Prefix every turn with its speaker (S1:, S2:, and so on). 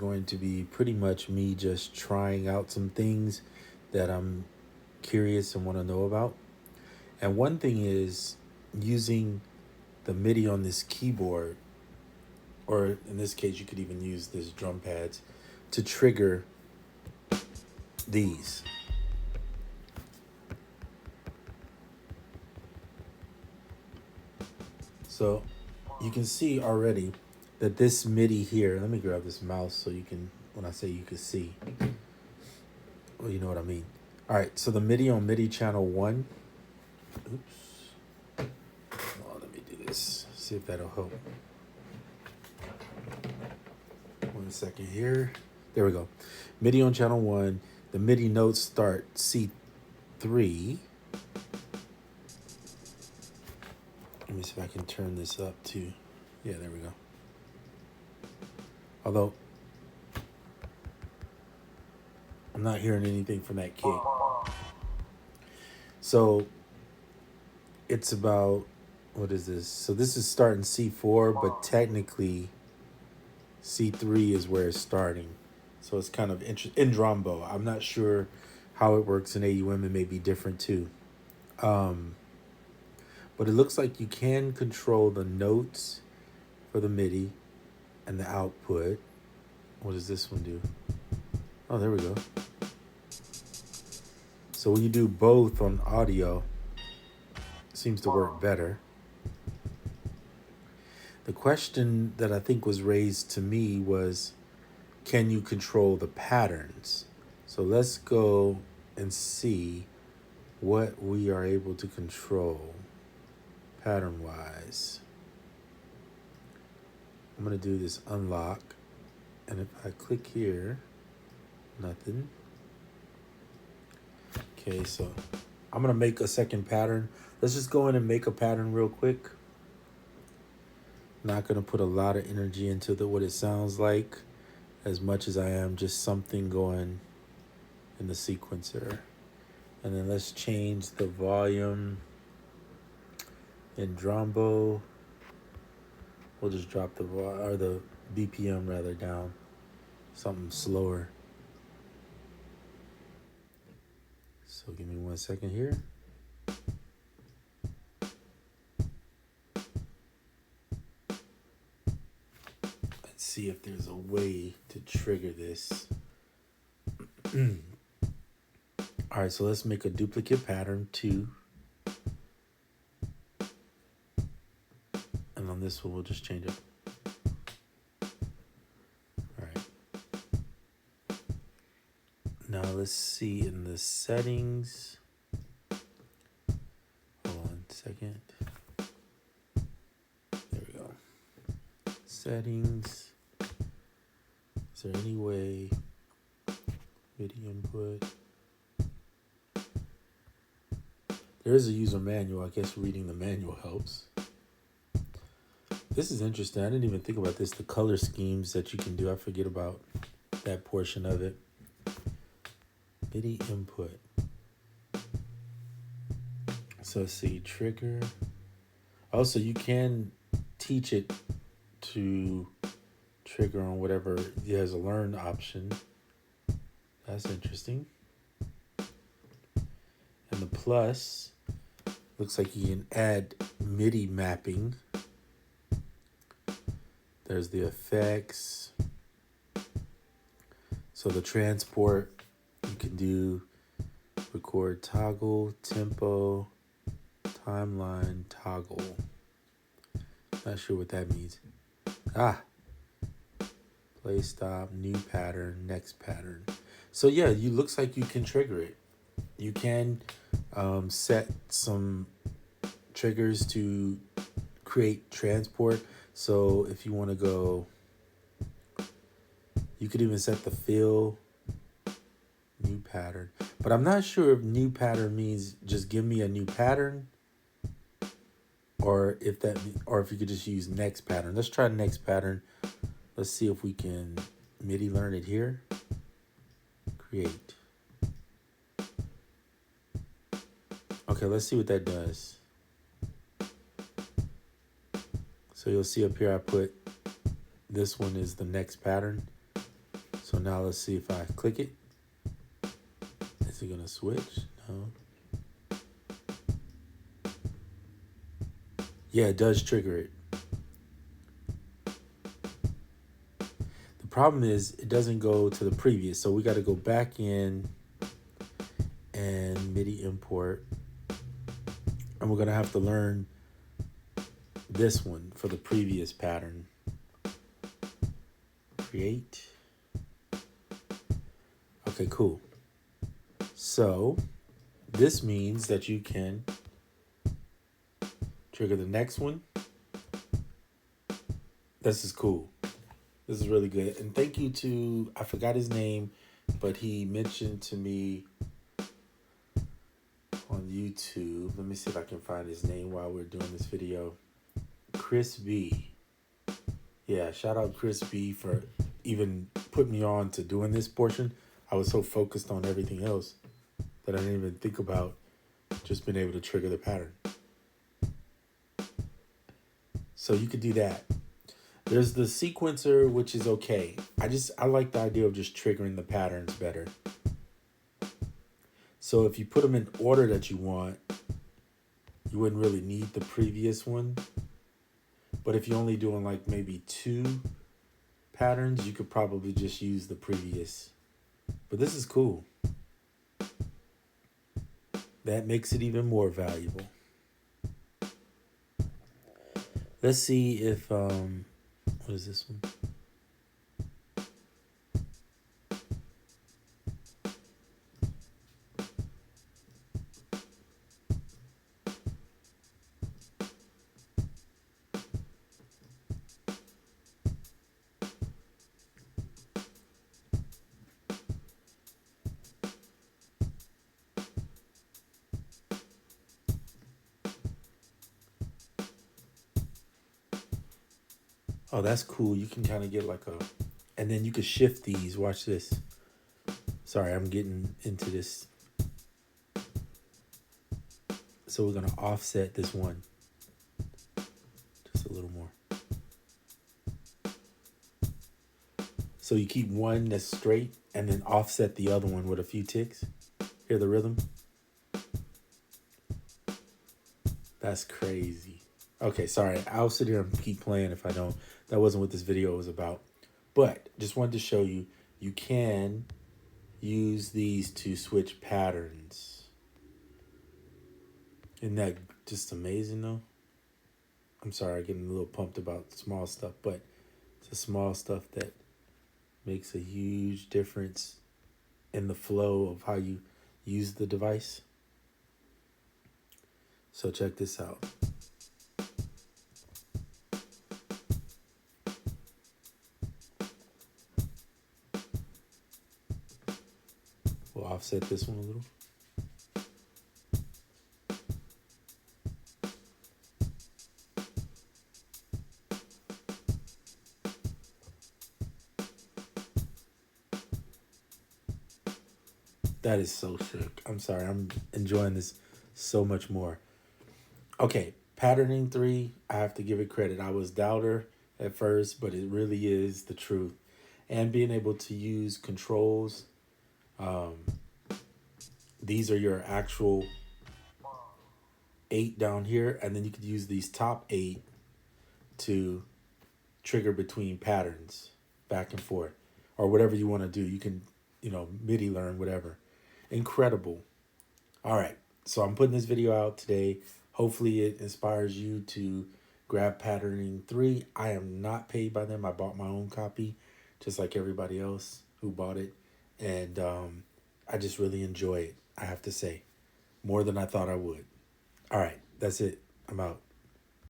S1: going to be pretty much me just trying out some things that I'm curious and want to know about. And one thing is using the MIDI on this keyboard, or in this case, you could even use this drum pads to trigger these. So you can see already that this MIDI here, let me grab this mouse so you can, when I say you can see, well, you know what I mean. All right, so the MIDI on MIDI channel 1, oops, oh, let me do this, see if that'll help. 1 second here. There we go. MIDI on channel 1, the MIDI notes start C3. Let me see if I can turn this up too. Yeah, there we go. Although, I'm not hearing anything from that kick. So, it's about, what is this? So this is starting C4, but technically C3 is where it's starting. So it's kind of in Drambo. I'm not sure how it works in AUM. It may be different too. But it looks like you can control the notes for the MIDI and the output. What does this one do? Oh, there we go. So when you do both on audio, it seems to work better. The question that I think was raised to me was, can you control the patterns? So let's go and see what we are able to control pattern-wise. I'm going to do this unlock. And if I click here, nothing. Okay, so I'm going to make a second pattern. Let's just go in and make a pattern real quick. Not going to put a lot of energy into what it sounds like as much as I am just something going in the sequencer. And then let's change the volume in Drambo. We'll just drop the BPM rather down, something slower. So give me 1 second here. Let's see if there's a way to trigger this. All right, so let's make a duplicate pattern 2. And on this one, we'll just change it. All right. Now let's see in the settings. Hold on a second. There we go. Settings. Is there any way? MIDI input. There is a user manual. I guess reading the manual helps. This is interesting. I didn't even think about this. The color schemes that you can do. I forget about that portion of it. MIDI input. So let's see, trigger. Also, you can teach it to trigger on whatever. There's a learn option. That's interesting. And the plus, looks like you can add MIDI mapping. There's the effects. So the transport, you can do record toggle, tempo, timeline, toggle. Not sure what that means. Play, stop, new pattern, next pattern. So yeah, you looks like you can trigger it. You can set some triggers to create transport. So if you want to go, you could even set the fill, new pattern. But I'm not sure if new pattern means just give me a new pattern, or if you could just use next pattern. Let's try next pattern. Let's see if we can MIDI learn it here. Create. Okay, let's see what that does. So you'll see up here I put, this one is the next pattern. So now let's see if I click it. Is it gonna switch? No. Yeah, it does trigger it. The problem is it doesn't go to the previous, so we got to go back in and MIDI import, and we're gonna have to learn this one for the previous pattern. Create. Okay, cool. So this means that you can trigger the next one. This is cool. This is really good. And thank you to, I forgot his name, but he mentioned to me on YouTube. Let me see if I can find his name while we're doing this video. Chris B. Yeah, shout out Chris B for even putting me on to doing this portion. I was so focused on everything else that I didn't even think about just being able to trigger the pattern. So you could do that. There's the sequencer, which is okay. I like the idea of just triggering the patterns better. So if you put them in order that you want, you wouldn't really need the previous one. But if you're only doing like maybe 2 patterns, you could probably just use the previous. But this is cool. That makes it even more valuable. Let's see if, what is this one? Oh, that's cool. You can kind of get like a, and then you can shift these. Watch this. Sorry, I'm getting into this. So we're going to offset this one just a little more. So you keep one that's straight and then offset the other one with a few ticks. Hear the rhythm? That's crazy. Okay, sorry. I'll sit here and keep playing if I don't. That wasn't what this video was about. But just wanted to show you, you can use these to switch patterns. Isn't that just amazing though? I'm sorry, I'm getting a little pumped about small stuff, but it's the small stuff that makes a huge difference in the flow of how you use the device. So check this out. We'll offset this one a little. That is so sick. I'm sorry. I'm enjoying this so much more. Okay, patterning 3, I have to give it credit. I was doubter at first, but it really is the truth. And being able to use controls. These are your actual 8 down here. And then you could use these top 8 to trigger between patterns back and forth. Or whatever you want to do. You can, MIDI learn, whatever. Incredible. All right. So I'm putting this video out today. Hopefully it inspires you to grab patterning 3. I am not paid by them. I bought my own copy, just like everybody else who bought it. And I just really enjoy it, I have to say. More than I thought I would. All right. That's it. I'm out.